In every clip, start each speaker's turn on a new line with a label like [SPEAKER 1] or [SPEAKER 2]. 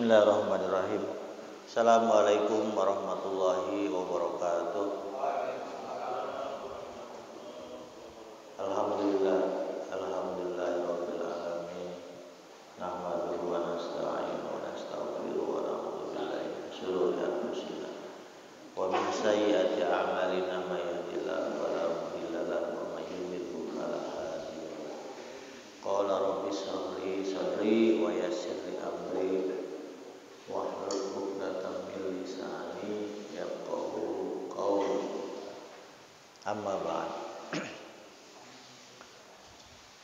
[SPEAKER 1] Bismillahirrahmanirrahim. Assalamualaikum warahmatullahi wabarakatuh. Alhamdulillahirabbil alamin. Nahmaduhu wa nasta'inuhu wa nastaghfiruh wa na'udzu billahi min shururi anfusina wa min sayyiati a'malina may yahdihillahu fala mudilla lahu wa may yudlil fala hadiya lahu. Qala rabbi shrah li sadri wa yassir li amri wahlul 'uqdatam min lisani yafqahu qawli. Amma ba'd.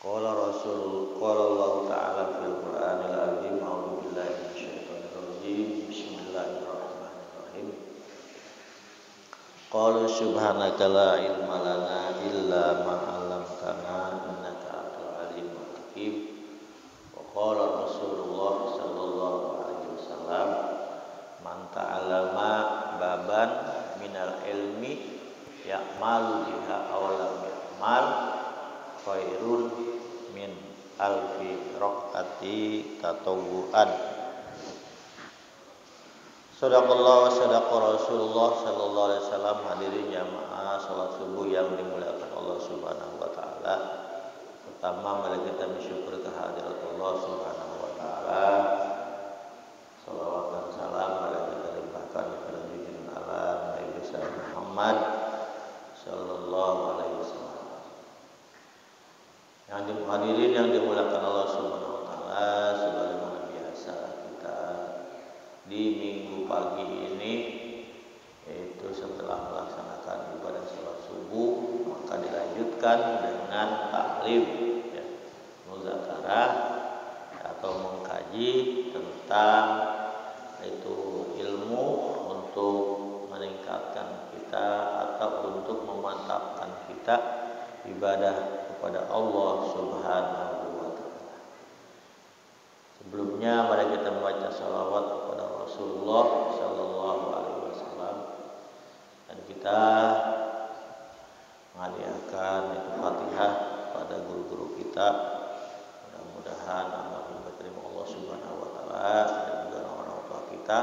[SPEAKER 1] Qala Allah ta'ala fil Qur'anil azim. A'udzu billahi minasyaitonir rajim. Bismillahirrahmanirrahim. Qala subhanaka la ilma lana illa ma 'allamtana innaka antal alimul hakim. Wa qala Rasulullah sallallahu alaihi wasallam, man ta'allama baban minal ilmi ya'malu biha aw lam ya'mal khairun min alfi raqati tatawuan. Sadaqallah wa sadaqa Rasulullah sallallahu alaihi wasallam. Hadirin jamaah salat subuh yang dimuliakan Allah Subhanahu wa taala. Pertama mari kita bersyukur kehadirat Allah Subhanahu wa taala. Salawat dan salam mari kita limpahkan kepada junjungan alam Nabi besar Muhammad sallallahu alaihi wasallam. Yang hadirin yang dimuliakan Allah Subhanahu wa taala, sebagaimana biasa kita di minggu pagi ini, yaitu setelah melaksanakan ibadah salat subuh, maka dilanjutkan dengan taklim, ya, muzakarah atau mengkaji tentang itu ilmu untuk meningkatkan kita atau untuk memantapkan kita ibadah kepada Allah Subhanahu wa taala. Sebelumnya mari kita membaca salawat kepada Rasulullah sallallahu alaihi wasallam dan kita menghadiahkan itu Fatihah pada guru-guru kita. Mudah-mudahan amal yang diterima Allah Subhanahu wa taala dan juga orang tua kita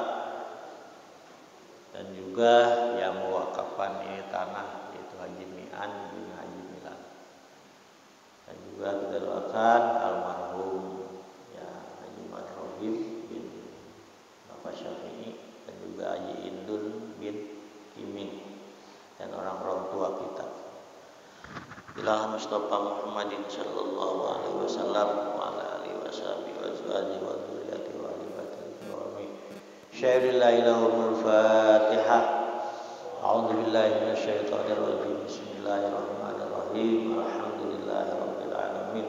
[SPEAKER 1] dan juga yang mewakafkan ini tanah yaitu Haji Mi'an bin Haji Milan. Dan juga kita doakan almarhum ya Haji Madrohim bin Bapak Syafi'i dan juga Haji Indul bin Imin dan orang-orang tua kita. Bila Mustafa Muhammadin sallallahu alaihi wasallam wa ala alihi washabihi wa azwajihi wa dzurriyyatihi wa alihi kirami. Syairilahil Fatihah. A'udzu billahi minasyaitonir rajim. Bismillahirrahmanirrahim. Alhamdulillahirabbil alamin.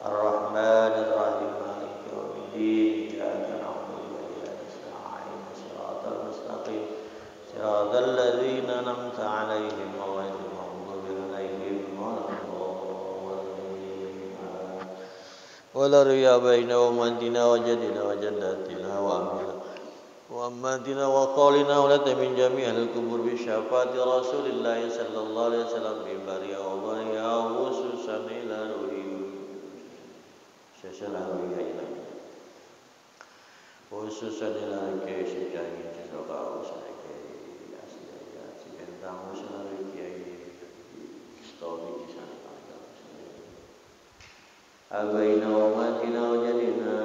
[SPEAKER 1] Arrahmanir rahim. Maliki yaumiddin. Iyyaka na'budu wa iyyaka nasta'in. Shiratal mustaqim. Shiratal ladzina an'amta 'alaihim ghairil maghdubi 'alaihim waladdallin. Wala riya baina ummatina wa jadina wa jaddatina wa amina wa ammatina wa qalina wa la min jami'il kubur bi syafaati Rasulillah sallallahu alaihi wasallam bi bariya wa bariya khususan ila ruhim sallallahu alaihi wasallam khususan ila kiai kiai semoga usai kiai asli ya sebentang usai kiai story di sana abaina wa matina wa jadina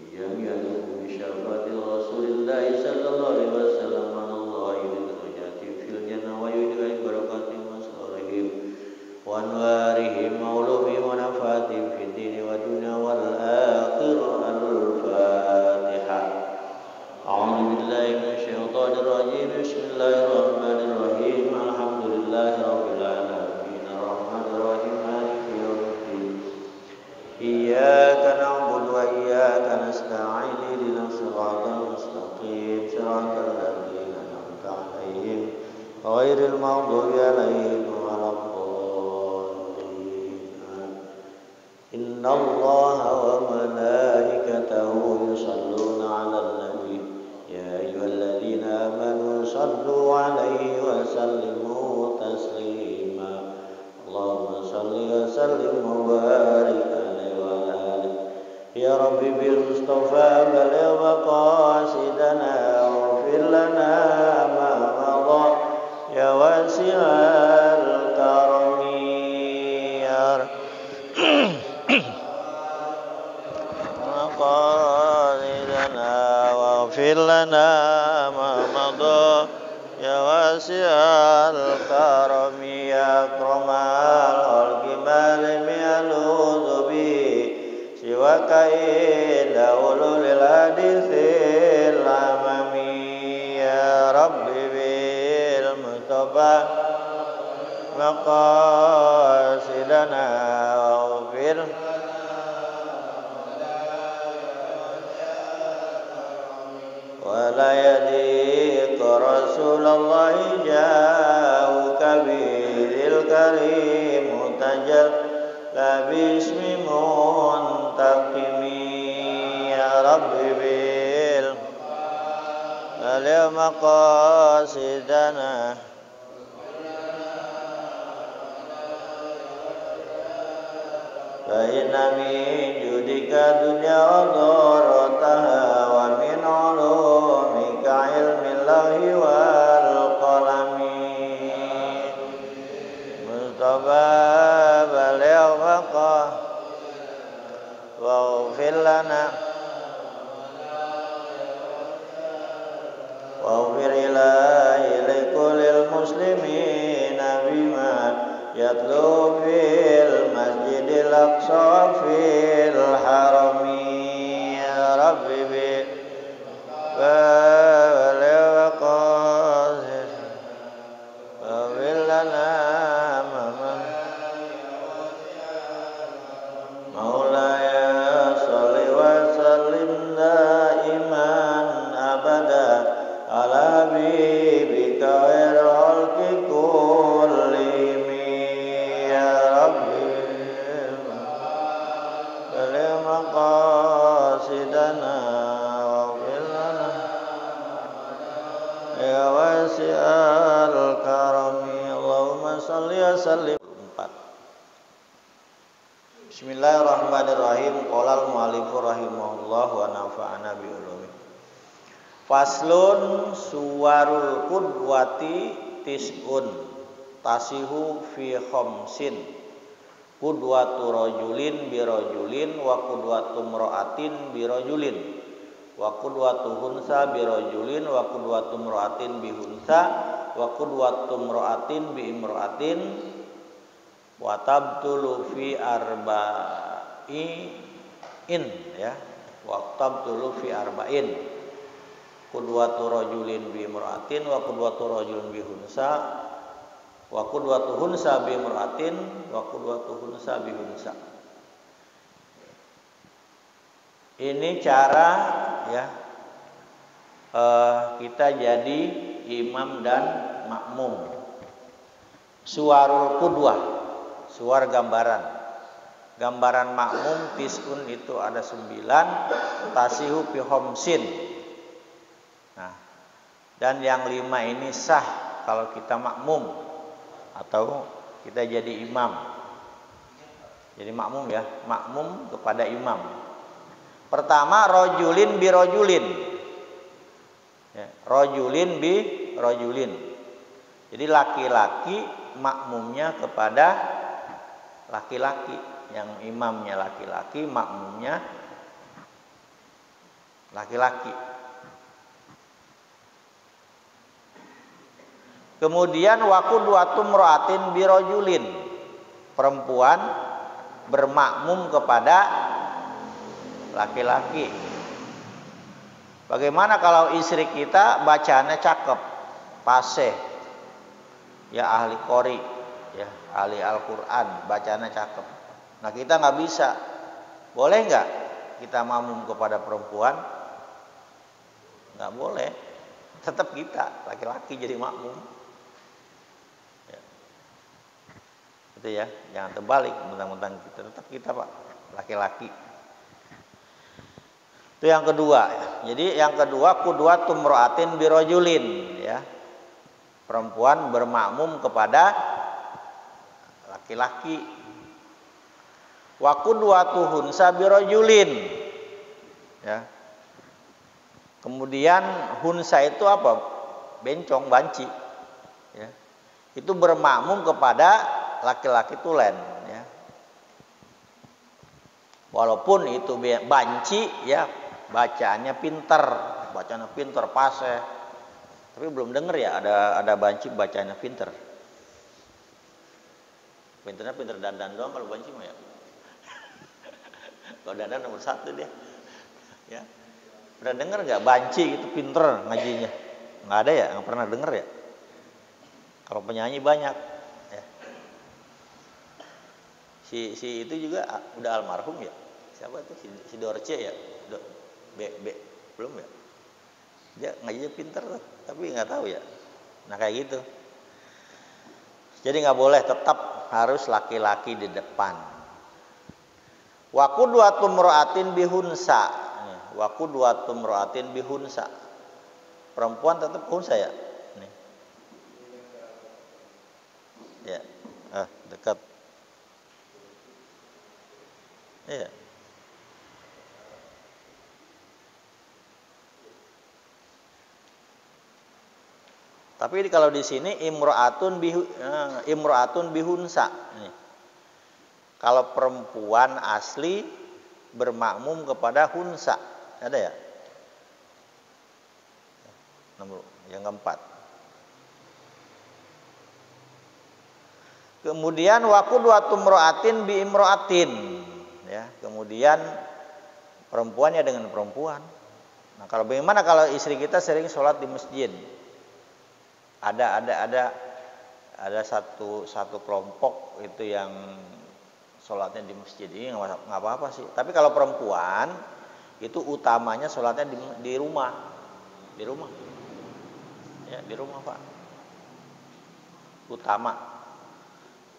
[SPEAKER 1] jami'an bi syafaati Rasulillah sallallahu alaihi wasallam anallahi bi darajati fil jannah wa yudai barakati masarihim wa anwarihim maulumi wa nafatihim fid din wa dunya wal akhirah. Al-Fatihah. A'udzu billahi minasyaitonir rajim. Bismillahirrahmanirrahim. Alhamdulillahirabbil alamin. Arrahmanir rahim. Maliki yaumiddin. Iyyaka na'budu wa iyyaka nasta'in. Ihdinas siratal mustaqim. Siratal ladzina an'amta 'alaihim ghairil maghdubi 'alaihim waladdallin. Innallaha wa malaikatahu yusholluna 'alan nabi. Ya ayyuhalladzina amanu shallu 'alaihi wa sallimu taslima. Allahumma shalli wa sallim wa barik alaihi wa ala alihi. Ya ya Rabbi bil Mustafa baligh maqasidana waghfir lana ma madha ya wasi'al karami ya maqasidana waghfir lana ma madha ya wasi'al karami ya akramal khalqi malimi al-udhubi siwa kaida ulul hadithil amami ya Rabbi bil Mustafa maqasidana waghfir wala yadiq Rasulullah jauka bidil karim mutajal la bismi muntaqimi ya Rabbi bil alim maqasidana fa inna min judika dunya wa darataha wa min ulumika ilmillahi wal qalami Mustafa baligh maqasidana waghfir lana waghfir ilahi kulil muslimina bima yatlu fil masjidil aqsa fil harami ya Rabbi bi baligh maqasidana waghfir lana Maulaya salli wa sallim daiman abada ala habibika khairil khalqi kullihim ya Rabbi baligh maqasidana waghfir lana ya wasi'al karami Allahumma salli wa sallim. Bismillahirrahmanirrahim. Qala al-mu'allifu rahimahullah wa nafa'ana bi ulumi. Faslun suwarul qudwati tis'un tasihu fi khamsin. Qudwatu rajulin bi rajulin wa qudwatu imra'atin bi rajulin wa qudwatu hunsa bi rajulin wa qudwatu imra'atin bi hunsa wa qudwatu imra'atin bi imra'atin wa tabtulu fi arba'in ya wa tabtulu fi arba'in qudwatu rajulin bi imra'atin wa qudwatu rajulin bi hunsa wa qudwatu hunsa bi imra'atin wa qudwatu hunsa bi hunsa. Ini cara ya kita jadi imam dan makmum. Suwarul qudwah, suar gambaran. Gambaran makmum tis'un itu ada 9, tasihu fi khamsin. Nah, dan yang 5 ini sah kalau kita makmum atau kita jadi imam. Jadi makmum ya, makmum kepada imam. Pertama rajulin bi rajulin. Ya, rajulin bi rajulin. Jadi laki-laki makmumnya kepada laki-laki, yang imamnya laki-laki, makmumnya laki-laki. Kemudian waqudwatu imra'atin bi rajulin. Perempuan bermakmum kepada laki-laki. Bagaimana kalau istri kita bacaannya cakep, fasih, ya ahli qori, ya ahli Al-Quran, bacaannya cakep. Nah kita nggak bisa, boleh nggak kita makmum kepada perempuan? Nggak boleh, tetap kita laki-laki jadi makmum. Ya. Itu ya, jangan terbalik, mentang-mentang kita tetap kita pak laki-laki. Itu yang kedua. Jadi yang kedua qudwatu imra'atin bi rajulin, ya. Perempuan bermakmum kepada laki-laki. Wa qudwatu hunsa bi rajulin. Ya. Kemudian hunsa itu apa? Bencong, banci. Ya. Itu bermakmum kepada laki-laki tulen. Ya. Walaupun itu banci, ya bacaannya pinter, fase. Tapi belum dengar ya ada banci bacaannya pinter. Pinternya pinter dandan doang kalau banci mah ya. Kalau dandan nomor 1 dia. Ya. Pernah dengar nggak banci itu pinter ngajinya? Nggak ada ya, nggak pernah dengar ya. Kalau penyanyi banyak. Ya. Si itu juga udah almarhum ya. Siapa itu? Si Dorce ya. Belum ya. Dia ngajinya pinter tuh, tapi nggak tahu ya. Nah kayak gitu. Jadi nggak boleh, tetap harus laki-laki di depan. Wa qudwatum ra'atin bihunsa. Wa qudwatum ra'atin bihunsa. Perempuan tetap hunsa ya. Nih. Ya. Dekat. Iya. Tapi kalau di sini imro'atun bihunsa. Nih. Kalau perempuan asli bermakmum kepada hunsa, ada ya? Yang keempat. Kemudian waqudwatum imro'atin bi imro'atin. Ya, kemudian perempuannya dengan perempuan. Nah, kalau bagaimana kalau istri kita sering sholat di masjid? Ada satu kelompok itu yang sholatnya di masjid, ini nggak apa-apa sih. Tapi kalau perempuan itu utamanya sholatnya di rumah, ya di rumah Pak, utama.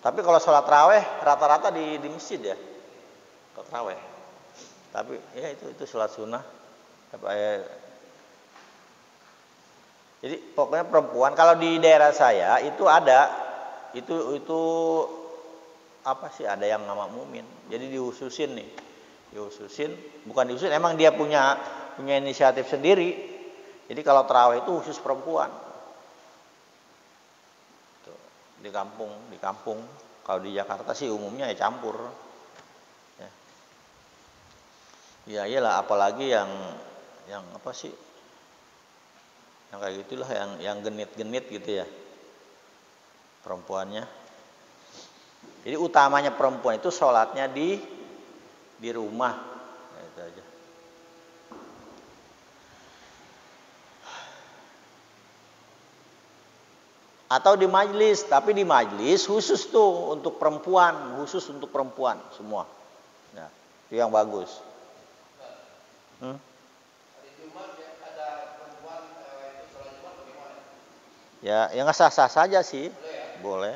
[SPEAKER 1] Tapi kalau sholat raweh rata-rata di masjid ya, sholat raweh. Tapi ya itu sholat sunnah. Jadi pokoknya perempuan, kalau di daerah saya itu ada itu apa sih, ada yang makmumin. Jadi dihususin, bukan dihususin, emang dia punya inisiatif sendiri. Jadi kalau tarawih itu khusus perempuan. Tuh, di kampung. Kalau di Jakarta sih umumnya ya campur. Ya iyalah, apalagi yang apa sih? Yang kayak gitulah, yang genit-genit gitu ya perempuannya. Jadi utamanya perempuan itu sholatnya di rumah. Nah, itu aja. Atau di majlis, tapi di majlis khusus tuh untuk perempuan, semua. Nah, itu yang bagus. Ya nggak sah-sah saja sih, boleh.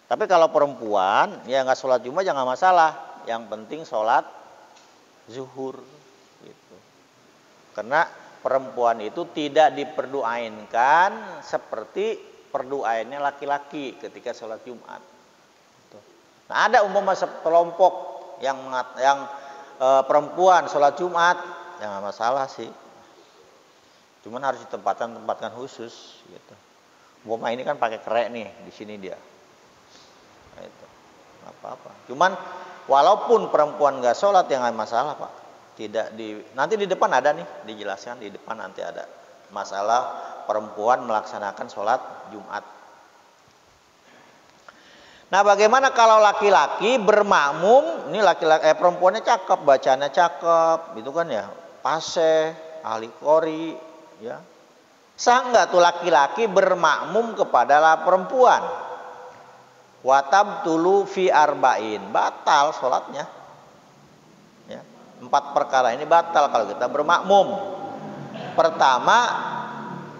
[SPEAKER 1] Tapi kalau perempuan ya nggak sholat Jumat jangan masalah. Yang penting sholat zuhur, gitu. Karena perempuan itu tidak diperduainkan seperti perduainnya laki-laki ketika sholat Jumat. Nah ada umpama sekelompok yang perempuan sholat Jumat, ya nggak masalah sih. Cuman harus ditempatkan khusus, gitu. Umpama ini kan pakai kerek nih, di sini dia. Nah, itu nggak apa-apa. Cuman walaupun perempuan nggak sholat ya nggak masalah Pak. Nanti di depan ada nih, dijelaskan di depan nanti ada masalah perempuan melaksanakan sholat Jumat. Nah bagaimana kalau laki-laki bermakmum? Ini perempuannya cakep, bacanya cakep, gitu kan ya, fase, ahli qori, ya. Sah nggak tuh laki-laki bermakmum kepada perempuan? Watab tulu fi arba'in, batal sholatnya. Ya, 4 perkara ini batal kalau kita bermakmum. Pertama,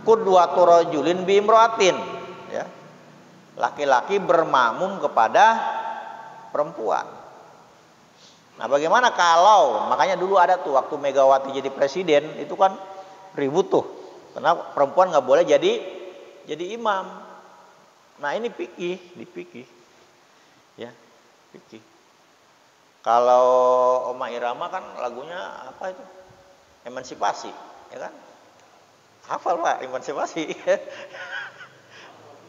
[SPEAKER 1] qudwatu rajulin bi imra'atin, ya. Laki-laki bermakmum kepada perempuan. Nah, bagaimana kalau, makanya dulu ada tuh waktu Megawati jadi presiden, itu kan ribut tuh. Karena perempuan nggak boleh jadi imam. Nah ini fikih, ya fikih. Kalau Oma Irama kan lagunya apa itu? emansipasi, ya kan? Hafal Pak, emansipasi.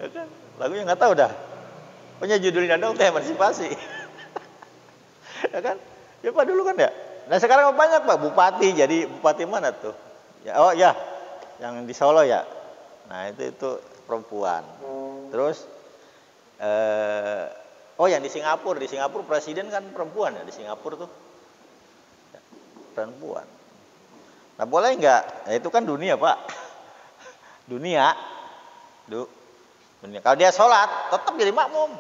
[SPEAKER 1] Ya kan? Lagunya nggak tahu dah. Punya judulnya dong teh emansipasi. Ya kan? Ya Pak dulu kan ya. Nah sekarang banyak Pak bupati, jadi bupati mana tuh? Ya, oh ya, yang di Solo ya. Nah itu perempuan. Terus oh yang di Singapura presiden kan perempuan ya di Singapura tuh. Ya, perempuan. Nah boleh nggak? Ya, itu kan dunia Pak. Dunia. Dunia. Kalau dia sholat tetap jadi makmum.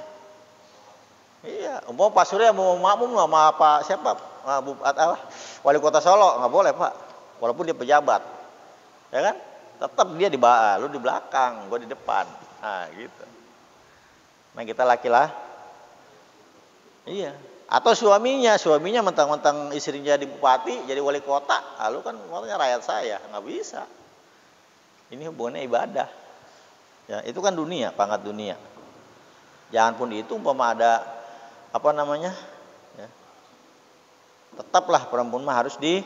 [SPEAKER 1] Iya, mau Pak Surya mau makmum sama Pak siapa? Wali Kota Solo nggak boleh Pak, walaupun dia pejabat, ya kan? Tetap dia di bawah, lu di belakang, gue di depan, nah gitu. Nah kita laki-laki, iya. Atau suaminya mentang-mentang istrinya jadi bupati, jadi wali kota, lu kan makanya rakyat saya, nggak bisa. Ini hubungannya ibadah, ya itu kan dunia, pangkat dunia. Jangan pun itu umpama ada apa namanya, ya, tetaplah perempuan mah harus di.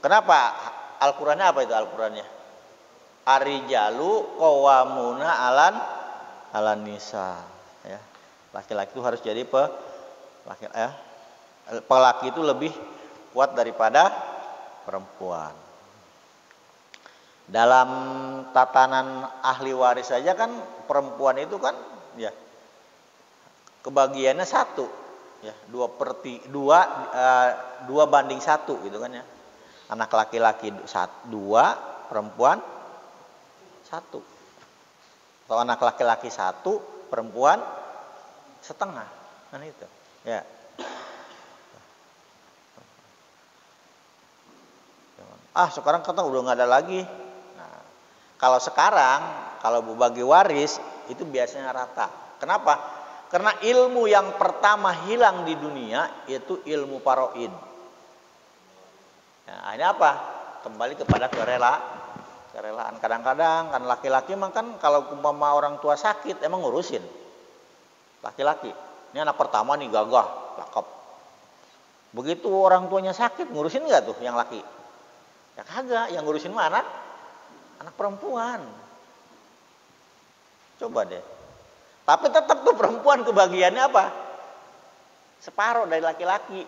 [SPEAKER 1] Kenapa Al-Qurannya apa itu Al-Qurannya? Arijalu qawwamuna alan nisa. Ya, laki-laki itu harus jadi pelaki itu lebih kuat daripada perempuan. Dalam tatanan ahli waris saja kan perempuan itu kan ya kebagiannya 1 ya 2/2 gitu kan ya, anak laki-laki 2, perempuan 1, atau anak laki-laki 1, perempuan setengah kan itu ya. Sekarang kata udah nggak ada lagi. Nah, kalau sekarang kalau bagi waris itu biasanya rata. Kenapa? Karena ilmu yang pertama hilang di dunia yaitu ilmu paroid. Nah, ini apa? Kembali kepada kerelaan. Kadang-kadang kan laki-laki emang kan kalau umpama orang tua sakit emang ngurusin. Laki-laki. Ini anak pertama nih gagah, cakep. Begitu orang tuanya sakit ngurusin nggak tuh yang laki? Ya kagak, yang ngurusin mana? Anak perempuan. Coba deh. Tapi tetap tuh perempuan kebagiannya apa? Separuh dari laki-laki.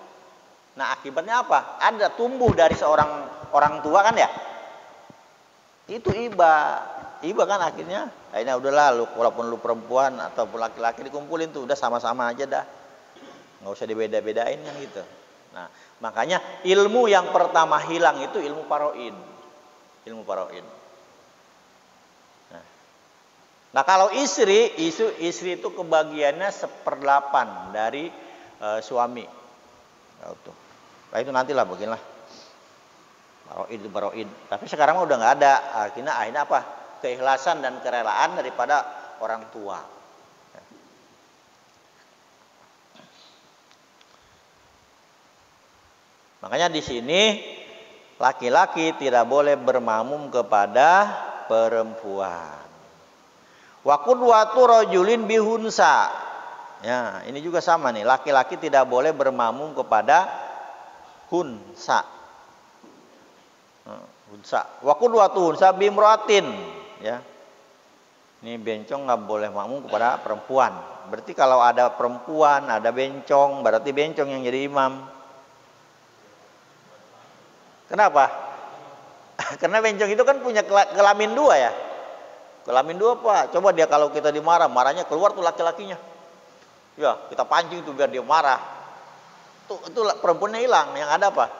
[SPEAKER 1] Nah akibatnya apa? Ada tumbuh dari seorang orang tua kan ya? Itu iba kan akhirnya udahlah lu, walaupun lu perempuan ataupun laki-laki dikumpulin tuh udah sama-sama aja dah. Nggak usah dibeda-bedain kan gitu. Nah makanya ilmu yang pertama hilang itu ilmu paroid. Nah kalau istri itu kebagiannya 1/8 dari suami. Nah itu nantilah bagianlah paroid. Tapi sekarang udah nggak ada. Akhirnya apa? Keikhlasan dan kerelaan daripada orang tua. Makanya di sini laki-laki tidak boleh bermakmum kepada perempuan. Wa qudwatu rajulin bihunsa. Ya, ini juga sama nih, laki-laki tidak boleh bermakmum kepada hunsa. Wa qudwatu hunsa bimratin, ya. Ini bencong nggak boleh makmum kepada perempuan. Berarti kalau ada perempuan, ada bencong, berarti bencong yang jadi imam. Kenapa? Karena bencong itu kan punya kelamin 2 ya. Kelamin 2 Pak. Coba dia kalau kita marahnya keluar tuh laki-lakinya. Ya, kita pancing tuh biar dia marah. Itu perempuannya hilang, yang ada apa?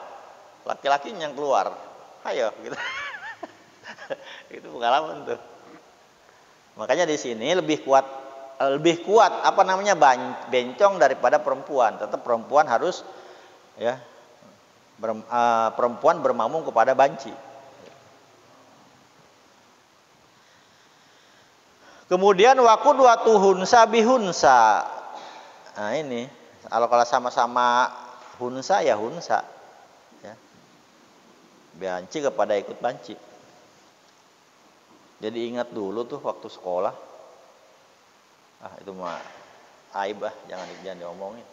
[SPEAKER 1] Laki-lakinya yang keluar. Ayo gitu. Itu pengalaman tuh. Makanya di sini lebih kuat apa namanya bencong daripada perempuan. Tetap perempuan harus ya perempuan bermakmum kepada banci. Kemudian waqudwatu hunsa bihunsa. Nah ini kalau sama-sama hunsa ya hunsa. Ya. Banci kepada ikut banci. Jadi ingat dulu tuh waktu sekolah. Itu mah aib jangan diomongin.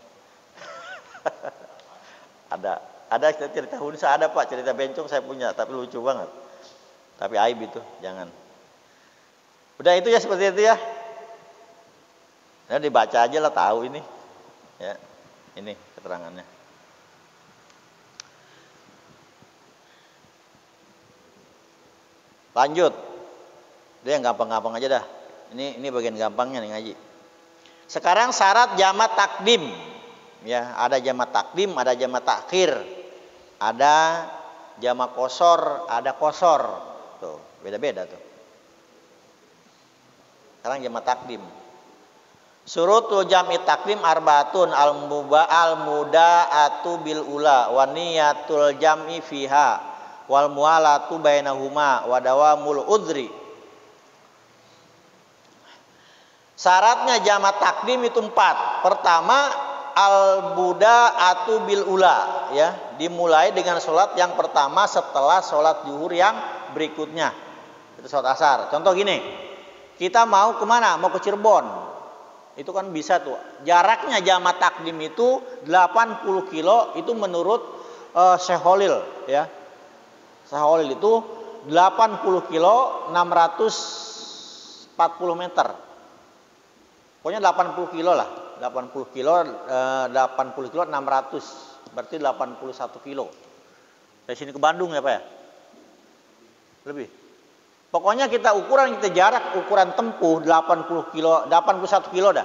[SPEAKER 1] Ada Ada cerita Hunsa, ada Pak, cerita bencong saya punya, tapi lucu banget. Tapi aib itu, jangan. Udah itu ya, seperti itu ya. Nah, dibaca aja lah, tahu ini. Ya, ini keterangannya. Lanjut. Dia yang gampang-gampang aja dah. Ini bagian gampangnya nih ngaji. Sekarang syarat jamak takdim. Ya, ada jamak takdim, ada jamak takhir. Ada jamak kosor, ada kosor. Tuh, beda-beda tuh. Sekarang jamak takdim. Surutul jam'i takdim arbaatun al-muda'atu bil ula wa niyatul jam'i fiha wal mualatu bainahuma wa dawamul udri. Syaratnya jamak takdim itu 4. Pertama, al-buda'atu bil ula, ya, dimulai dengan sholat yang pertama setelah sholat zuhur yang berikutnya. Itu sholat asar. Contoh gini, kita mau kemana? Mau ke Cirebon. Itu kan bisa tuh. Jaraknya jamak takdim itu 80 kilo, itu menurut Syekh Holil, ya. Syekh Holil itu 80 kilo 640 meter. Pokoknya 80 kilo lah. 80 kilo 600, berarti 81 kilo. Dari sini ke Bandung ya Pak ya? Lebih. Pokoknya kita jarak ukuran tempuh 80 kilo, 81 kilo dah.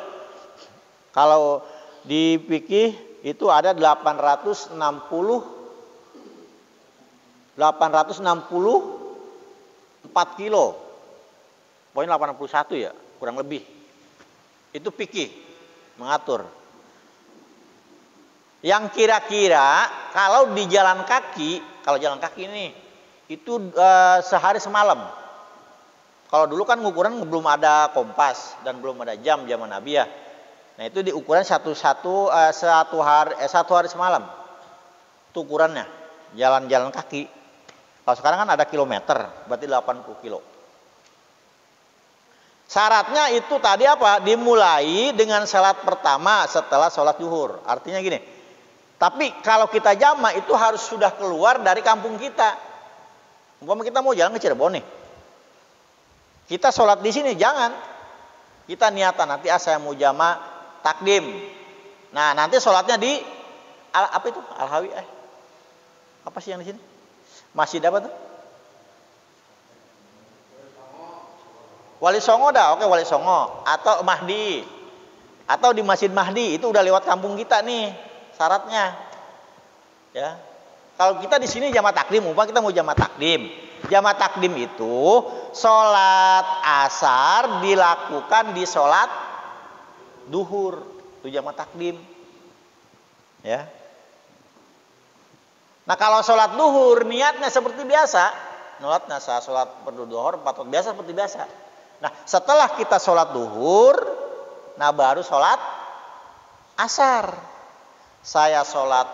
[SPEAKER 1] Kalau di fikih itu ada 864 kilo. Pokoknya 81 ya, kurang lebih. Itu fikih mengatur. Yang kira-kira kalau di jalan kaki, ini itu sehari semalam. Kalau dulu kan ukuran belum ada kompas dan belum ada jam zaman Nabi ya. Nah itu diukuran satu hari semalam. Itu ukurannya. Jalan-jalan kaki. Kalau sekarang kan ada kilometer, berarti 80 kilo. Syaratnya itu tadi apa? Dimulai dengan salat pertama setelah sholat zuhur. Artinya gini. Tapi kalau kita jamak itu harus sudah keluar dari kampung kita. Umpama kita mau jalan ke Cirebon nih. Kita sholat di sini jangan. Kita niatan nanti saya mau jamak takdim. Nah, nanti sholatnya di apa itu? Al-Hawi. Apa sih yang di sini? Masjid apa tuh? Wali Songo dah, oke Wali Songo atau Mahdi atau di Masjid Mahdi itu udah lewat kampung kita nih syaratnya, ya. Kalau kita di sini jamak takdim, umpama kita mau jamak takdim. Jamak takdim itu sholat asar dilakukan di sholat duhur, itu jamak takdim, ya. Nah kalau sholat duhur niatnya seperti biasa, niatnya sholat berduhur 4 waktu biasa seperti biasa. Nah setelah kita sholat duhur, nah baru sholat asar. Saya sholat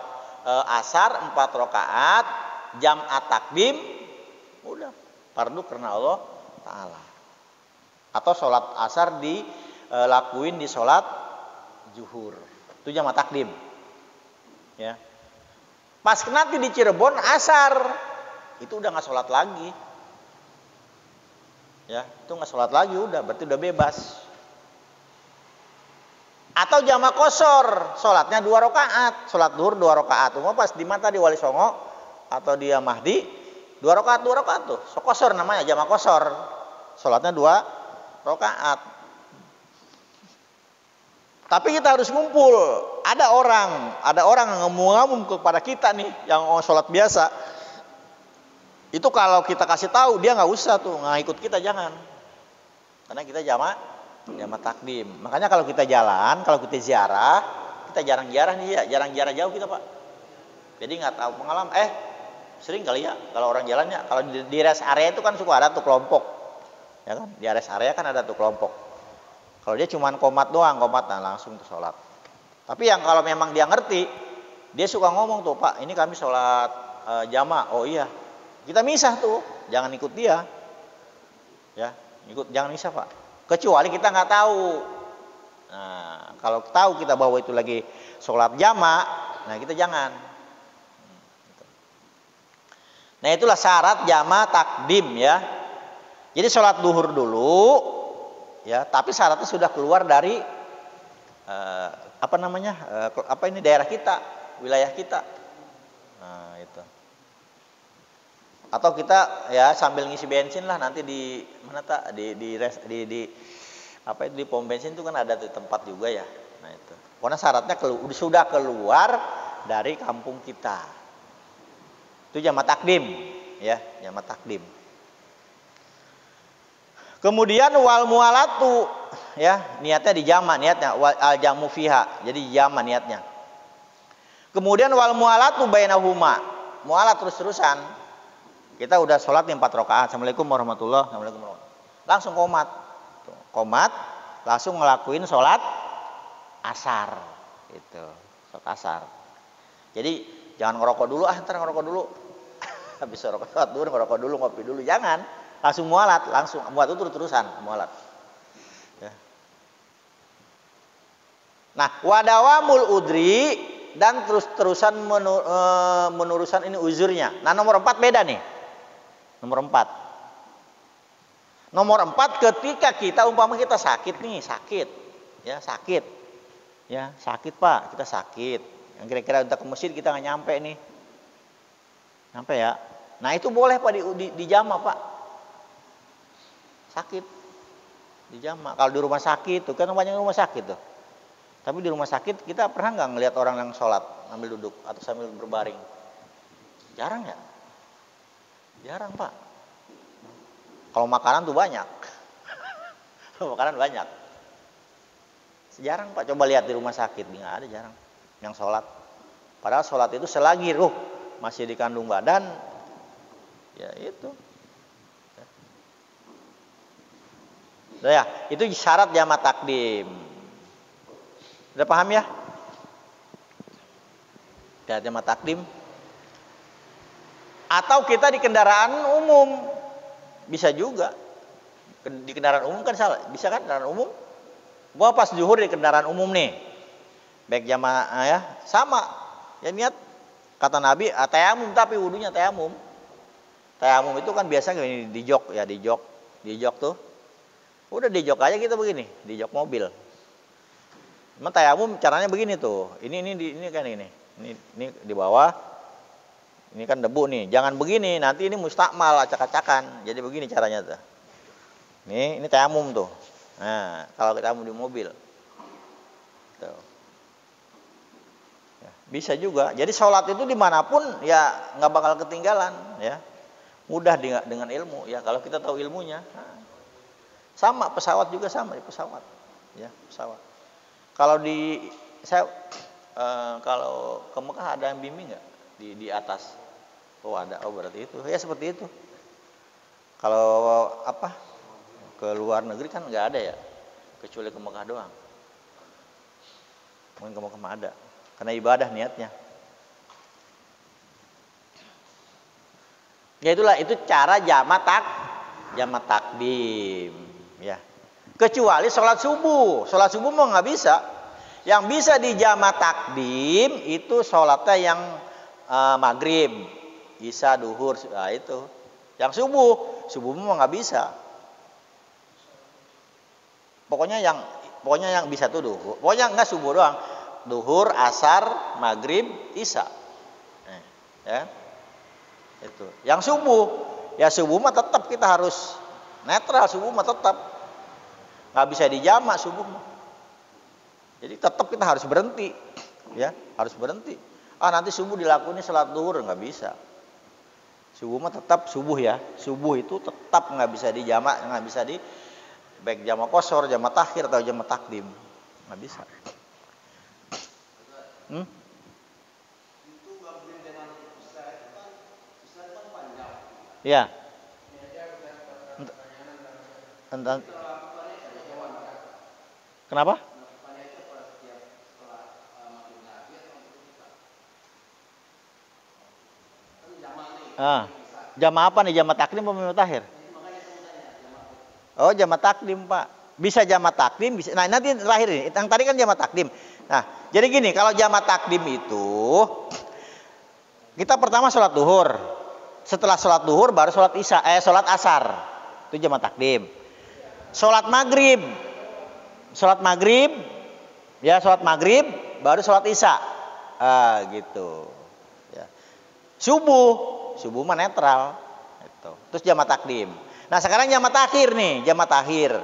[SPEAKER 1] asar 4 rakaat, jam'at takdim, udah fardu karena Allah Ta'ala. Atau sholat asar dilakuin di sholat zuhur, itu jam'at takdim, ya. Pas nanti di Cirebon asar, itu udah nggak sholat lagi. Ya, itu nggak sholat lagi, udah berarti udah bebas. Atau jamak kosor, sholatnya 2 rakaat, sholat duhur 2 rakaat. Mau pas di mata di Wali Songo atau dia Mahdi 2 rakaat tuh, so kosor namanya jamak kosor, sholatnya 2 rakaat. Tapi kita harus ngumpul. Ada orang yang ngomong kepada kita nih yang sholat biasa. Itu kalau kita kasih tahu dia nggak usah tuh, nggak ikut kita, jangan. Karena kita jamak takdim. Makanya kalau kita jalan, kalau kita ziarah, kita jarang ziarah nih ya, jarang ziarah jauh kita Pak. Jadi nggak tahu pengalaman. Sering kali ya kalau orang jalannya, kalau di rest area itu kan suka ada tuh kelompok, ya kan? Di rest area kan ada tuh kelompok. Kalau dia cuma komat doang, nah langsung tuh sholat. Tapi yang kalau memang dia ngerti, dia suka ngomong tuh Pak, ini kami sholat jamaah. Oh iya. Kita misah tuh, jangan ikut dia, ya, jangan misah Pak. Kecuali kita nggak tahu. Nah, kalau tahu kita bahwa itu lagi sholat jamaah, nah kita jangan. Nah itulah syarat jama takdim ya. Jadi sholat duhur dulu ya, tapi syaratnya sudah keluar dari daerah kita, wilayah kita. Nah itu. Atau kita ya sambil ngisi bensin lah nanti di mana tak di pom bensin itu kan ada di tempat juga ya. Nah itu. Karena syaratnya sudah keluar dari kampung kita. Itu jama takdim ya, jama takdim. Kemudian wal mualatu ya, niatnya di jama, niatnya al jamu fiha. Jadi jama niatnya. Kemudian wal mualatu bainahuma. Mualat terus-terusan. Kita udah sholat 4 rakaat. Assalamualaikum warahmatullahi wabarakatuh. Langsung komat. Komat, langsung ngelakuin sholat asar. Itu, sholat asar. Jadi jangan ngerokok dulu, ntar ngerokok dulu. Habis sholat dulu, ngerokok dulu, ngopi dulu. Jangan. Langsung mualat, langsung muat itu terus-terusan mualat. Ya. Nah, wadawamul udri dan terus-terusan menerusan ini uzurnya. Nah, nomor 4 beda nih. Nomor 4. Nomor 4 ketika kita umpama kita sakit nih, sakit. Ya, sakit. Ya, sakit Pak, kita sakit. Yang kira-kira udah ke masjid kita nggak nyampe nih. Nyampe ya. Nah, itu boleh Pak di jama Pak. Sakit di jama. Kalau di rumah sakit tuh kan banyak rumah sakit tuh. Tapi di rumah sakit kita pernah nggak ngelihat orang yang sholat sambil duduk atau sambil berbaring? Jarang ya? Jarang Pak. Kalau makanan tuh banyak. Kalau makanan banyak. Sejarang Pak. Coba lihat di rumah sakit, nggak ada jarang yang sholat. Padahal sholat itu selagi ruh masih di kandung badan, ya itu. Ya, itu syarat jama takdim. Udah paham ya? Syarat jama takdim. Atau kita di kendaraan umum bisa juga. Di kendaraan umum kan salah, bisa kan kendaraan umum? Gua pas zuhur di kendaraan umum nih. Baik jamaah ya, sama. Ya niat kata Nabi, tayamum tapi wudunya tayamum. Tayamum itu kan biasa gini di jok ya, di jok tuh. Udah di jok aja kita begini, di jok mobil. Memang tayamum caranya begini tuh. Ini kan ini. Ini di bawah. Ini kan debu nih. Jangan begini, nanti ini mustakmal acak-acakan. Jadi begini caranya tuh. Ini tayamum tuh. Nah, kalau kita tayamum di mobil. Tuh. Ya, bisa juga. Jadi sholat itu dimanapun ya nggak bakal ketinggalan ya. Mudah dengan ilmu ya kalau kita tahu ilmunya. Nah. Sama pesawat juga sama di pesawat, ya pesawat. Kalau kalau ke Mekah ada yang bimbing nggak di atas? Oh ada, oh berarti itu, ya seperti itu. Kalau ke luar negeri kan nggak ada ya, kecuali ke Mekah doang. Mungkin ke Mekah ada, karena ibadah niatnya. Ya itulah itu cara jama takdim. Ya, kecuali sholat subuh mau nggak bisa. Yang bisa di jama takdim itu sholatnya yang maghrib, isya, duhur, nah itu. Yang subuh mau nggak bisa. Pokoknya yang bisa tuh duhur. Pokoknya nggak subuh doang. Duhur, asar, maghrib, isya. Ya, itu. Yang subuh mah tetap kita harus netral, subuh mah tetap nggak bisa dijama subuh mah. Jadi tetap kita harus berhenti, ya harus berhenti. Nanti subuh dilakuin sholat duhur nggak bisa. Subuh mah tetap subuh ya. Subuh itu tetap nggak bisa dijama, nggak bisa di baik jama qashar, jama takhir atau jama takdim, nggak bisa. Ya. Kenapa? Jama apa nih? Jama takdim atau jama takhir? Oh, jama takdim, Pak. Bisa jama takdim, bisa. Nah, nanti terakhir ini. Yang tadi kan jama takdim. Nah, jadi gini, kalau jama takdim itu kita pertama sholat duhur.
[SPEAKER 2] Setelah sholat duhur baru sholat sholat asar. Itu jamak takdim. Sholat maghrib baru sholat isya. Gitu. Ya. Subuh mah netral. Gitu. Terus jamak takdim. Nah sekarang jamak takhir nih, jamak takhir.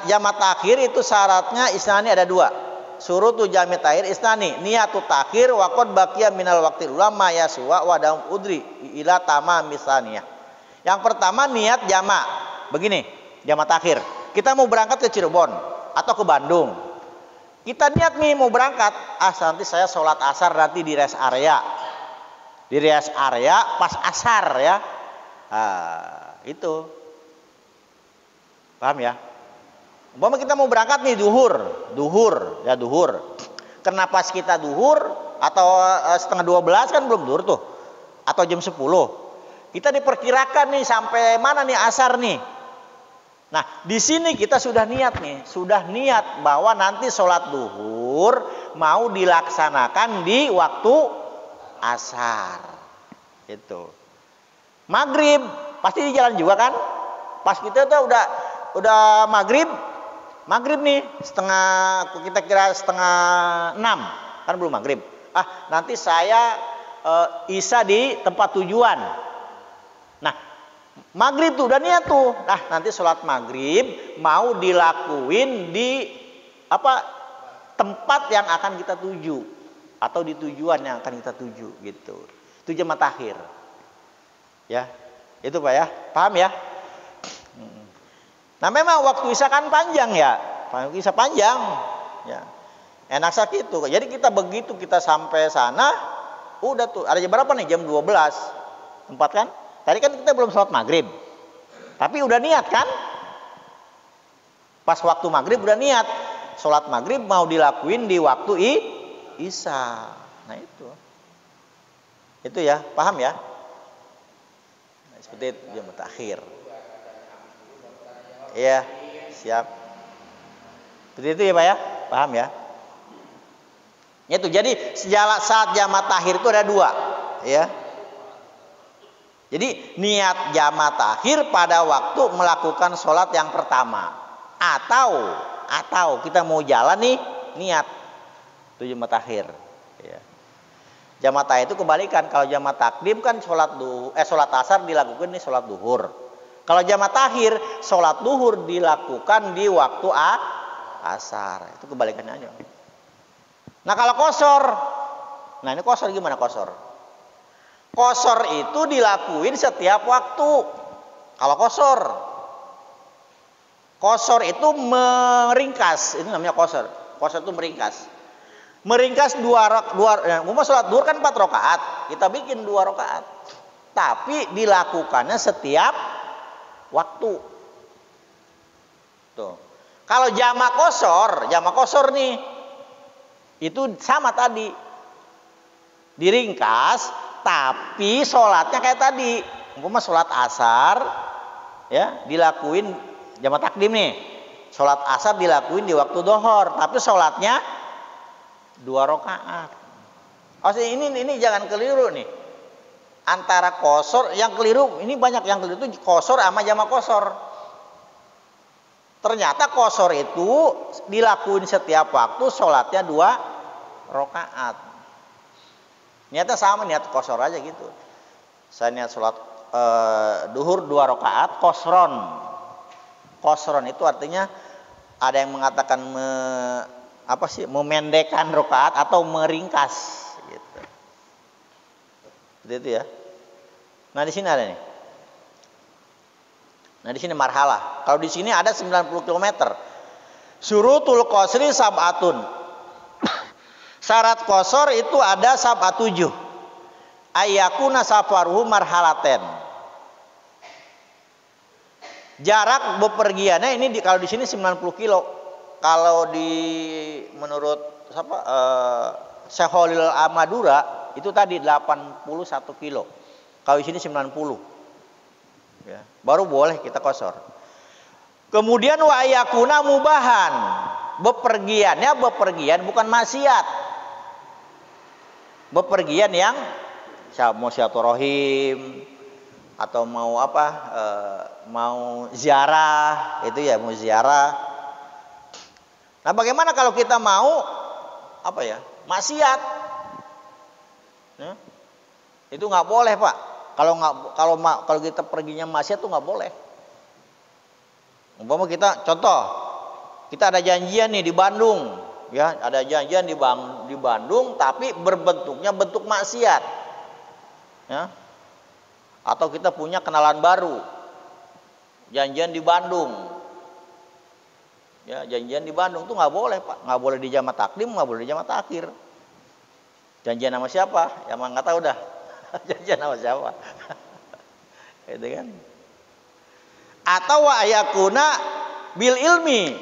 [SPEAKER 2] Jamak takhir itu syaratnya isnani ada 2. Surutu jami takhir isnani niyatu takhir wa qad baqiya minal waqtil ulama yaswa wa daum udri ila tamam misaniyah. Yang pertama niat jamak. Begini, jamak takhir. Kita mau berangkat ke Cirebon atau ke Bandung. Kita niat nih mau berangkat, nanti saya sholat asar nanti di rest area. Di rest area pas asar ya. Itu. Paham ya? Umpama kita mau berangkat nih duhur. Karena pas kita duhur atau setengah 12 kan belum duhur tuh. Atau jam 10. Kita diperkirakan nih sampai mana nih asar nih. Nah, di sini kita sudah niat bahwa nanti sholat duhur mau dilaksanakan di waktu asar. Itu. Maghrib pasti di jalan juga kan? Pas kita tuh udah maghrib nih kita kira setengah 6 kan belum maghrib. Nanti saya isya di tempat tujuan. Nah maghrib tuh udah niat tuh. Nah nanti sholat maghrib mau dilakuin di tempat yang akan kita tuju atau di tujuan yang akan kita tuju gitu. Itu jamak takhir. Ya itu Pak ya, paham ya? Nah memang waktu isya kan panjang ya, waktu isya panjang, ya. Enak sakit tuh. Jadi begitu kita sampai sana, udah tuh. Ada jam berapa nih? Jam 12. Tempat kan? Tadi kan kita belum sholat maghrib, tapi udah niat kan? Pas waktu maghrib udah niat, sholat maghrib mau dilakuin di waktu isya. Nah itu ya, paham ya? Nah, seperti itu jamak takhir. Iya, siap. Seperti itu ya Pak ya, paham ya? Itu jadi saat jamak takhir itu ada 2, ya. Jadi niat jamak takhir pada waktu melakukan sholat yang pertama, atau kita mau jalan nih niat itu jamak takhir. Ya. Jamak takhir itu kebalikan. Kalau jamak takdim kan sholat asar dilakukan nih sholat duhur. Kalau jamak takhir, sholat duhur dilakukan di waktu asar. Itu kebalikannya aja. Nah kalau qashar, nah ini qashar gimana qashar? Qashar itu dilakuin setiap waktu. Kalau qashar itu meringkas, itu namanya qashar. Qashar itu meringkas. Meringkas sholat duhur kan 4 rakaat, kita bikin 2 rakaat. Tapi dilakukannya setiap waktu. Tuh. Kalau jamak qashar nih itu sama tadi. Diringkas tapi sholatnya kayak tadi. Umpama sholat asar ya dilakuin jamak takdim nih. Sholat asar dilakuin di waktu dohor, tapi sholatnya 2 rakaat. Ini jangan keliru nih. Antara qashar yang keliru, ini banyak yang keliru itu qashar sama jamak qashar. Ternyata qashar itu dilakuin setiap waktu, sholatnya 2 rakaat. Niatnya sama, niat qashar aja gitu. Saya niat sholat duhur 2 rakaat, qashron. Qashron itu artinya ada yang mengatakan memendekkan rakaat atau meringkas. Seperti itu ya. Nah di sini ada nih. Nah di sini marhalah. Kalau di sini ada 90 km. Syurutul qasri sab'atun. Syarat qashar itu ada 7. Ayyakuna safaruhu marhalaten. Jarak bepergiannya ini kalau di sini 90 kilo. Kalau menurut Syekh Madura itu tadi 81 kilo. Kalau di sini 90. Ya, baru boleh kita qashar. Kemudian wa ayakuna mubahan. Bepergian bukan maksiat. Bepergian yang mau silaturahim atau mau apa, mau ziarah, itu ya mau ziarah. Nah, bagaimana kalau kita mau apa ya, maksiat? Ya, itu nggak boleh Pak. Kalau kita perginya maksiat tuh nggak boleh. Umpama kita contoh, kita ada janjian nih di Bandung, ya ada janjian di Bandung, tapi berbentuknya bentuk maksiat, ya. Atau kita punya kenalan baru, janjian di Bandung, ya janjian di Bandung tuh nggak boleh Pak, nggak boleh di jamaah takdim, nggak boleh di jamaah takhir. Janjian sama siapa? Ya emang nggak tahu dah. Janjian sama siapa? Itu kan. Atau wa ayakuna bil ilmi,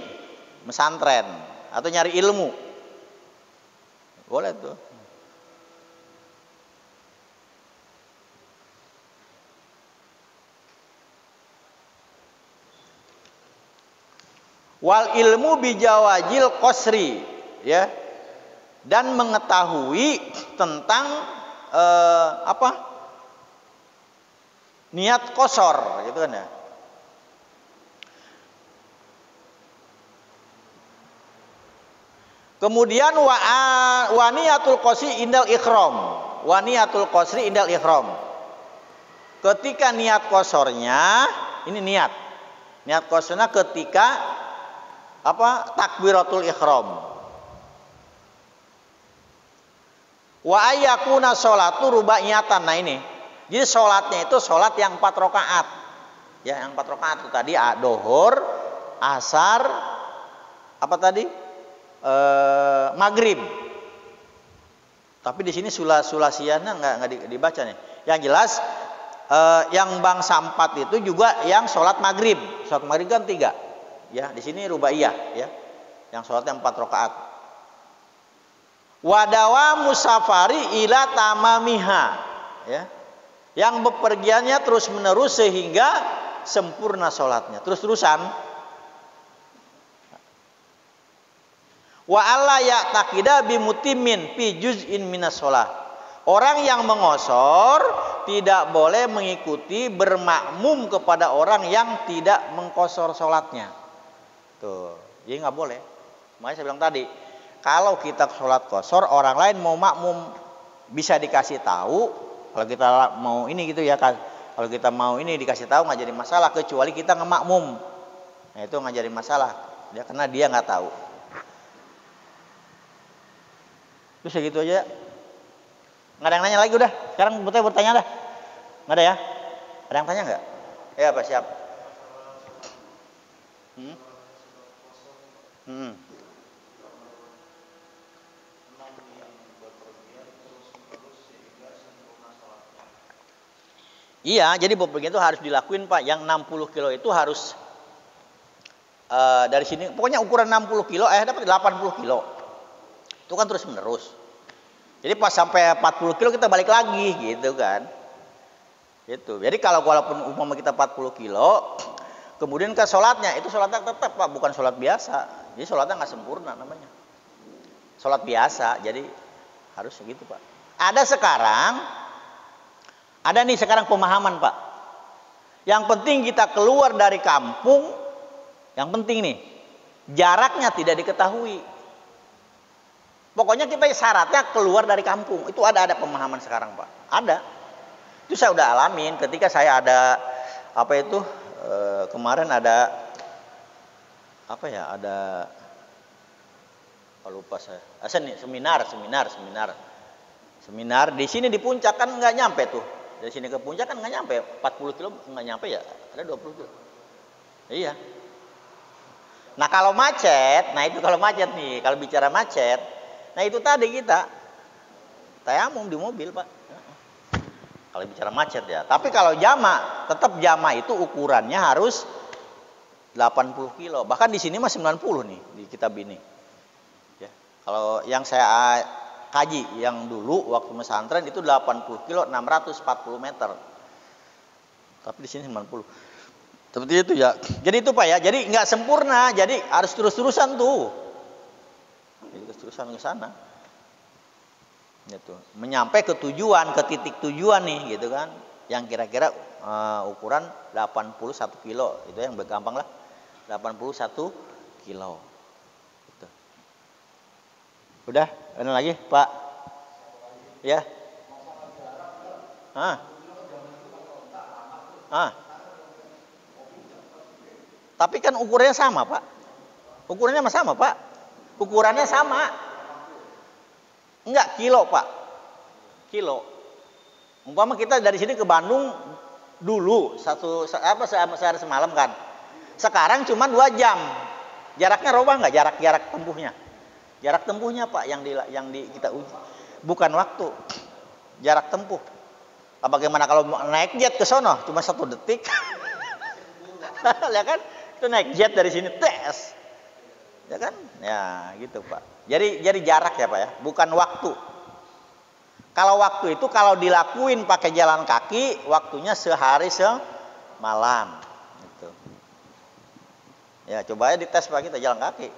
[SPEAKER 2] mesantren atau nyari ilmu, boleh tuh. Wal ilmu bijawajil qasri, ya, dan mengetahui tentang apa, niat qasar gitu kan ya. Kemudian wa niyatul qasri indal ikhram, wa niyatul qasri indal ikhram. Ketika niat qasornya, ini niat qasornya ketika apa, takbiratul ihram. Wa ayyakuna sholatu rubaiyatan. Nah ini, jadi sholatnya itu sholat yang 4 rakaat, ya yang 4 rakaat itu tadi dohor, asar, apa tadi, maghrib. Tapi di sini sulasiannya nggak dibaca nih. Yang jelas yang bangsa 4 itu juga yang sholat maghrib. Sholat maghrib kan 3. Ya, di sini rubaiyah, ya. Yang sholatnya 4 rakaat. Wadawa musafari ila tamamiha, ya. Yang bepergiannya terus-menerus sehingga sempurna sholatnya. Terus-terusan. Wa alla ya'taqida bimutimin fi juz'in minas sholah. Orang yang mengosor tidak boleh mengikuti bermakmum kepada orang yang tidak mengkosor sholatnya. Tuh, jadi nggak boleh. Makanya saya bilang tadi, kalau kita sholat kosor, orang lain mau makmum bisa dikasih tahu. Kalau kita mau ini gitu ya kan, kalau kita mau ini dikasih tahu nggak jadi masalah, kecuali kita ngemakmum. Nah itu nggak jadi masalah, ya karena dia nggak tahu. Terus segitu aja. Nggak ada yang nanya lagi udah. Sekarang bertanya dah. Nggak ada ya? Ada yang tanya nggak? Ya apa siap? Iya, jadi bepergian itu harus dilakuin Pak. Yang 60 kilo itu harus dari sini, pokoknya ukuran 60 kilo, dapat 80 kilo. Itu kan terus menerus. Jadi pas sampai 40 kilo kita balik lagi gitu kan. Gitu. Jadi kalau walaupun umpama kita 40 kilo, kemudian ke sholatnya, itu sholatnya tetap Pak, bukan sholat biasa. Jadi sholatnya nggak sempurna namanya. Sholat biasa, jadi harus segitu Pak. Ada nih sekarang pemahaman Pak. Yang penting kita keluar dari kampung, yang penting nih, jaraknya tidak diketahui. Pokoknya kita syaratnya keluar dari kampung. Itu ada pemahaman sekarang Pak. Ada. Itu saya udah alamin ketika saya ada, apa itu, kemarin ada apa ya, ada lupa saya, seminar di sini di puncak kan nggak nyampe tuh, dari sini ke puncak kan nggak nyampe 40 kilo, nggak nyampe ya, ada 20 kilo. Iya. Nah kalau macet, nih, kalau bicara macet, nah itu tadi kita tayamum di mobil Pak. Kalau bicara macet ya, tapi kalau jama, tetap jama itu ukurannya harus 80 kilo. Bahkan di sini mah 90 nih di kitab ini. Ya. Kalau yang saya kaji yang dulu waktu pesantren itu 80 kilo 640 meter. Tapi di sini 90. Seperti itu ya. Jadi itu Pak ya. Jadi nggak sempurna. Jadi harus terus-terusan tuh. Jadi terus-terusan ke sana. Gitu. Menyampai ke tujuan, ke titik tujuan nih, gitu kan. Yang kira-kira ukuran 81 kilo, itu yang gampang lah. 81 kilo. Gitu. Udah, ada lagi, Pak? Ya. Tapi kan ukurannya sama, Pak. Ukurannya sama, Pak. Ukurannya sama. Enggak, kilo, Pak. Kilo. Umpama kita dari sini ke Bandung dulu sehari semalam kan. Sekarang cuma 2 jam. Jaraknya robah nggak jarak tempuhnya? Jarak tempuhnya, Pak, yang kita uji. Bukan waktu. Jarak tempuh. Bagaimana kalau naik jet ke sono cuma 1 detik? Ya kan? Itu naik jet dari sini tes. Ya kan? Ya, gitu, Pak. Jadi jarak ya, Pak ya, bukan waktu. Kalau waktu itu kalau dilakuin pakai jalan kaki, waktunya sehari semalam. Gitu. Ya, coba aja dites Pak kita jalan kaki.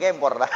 [SPEAKER 2] Gempor dah.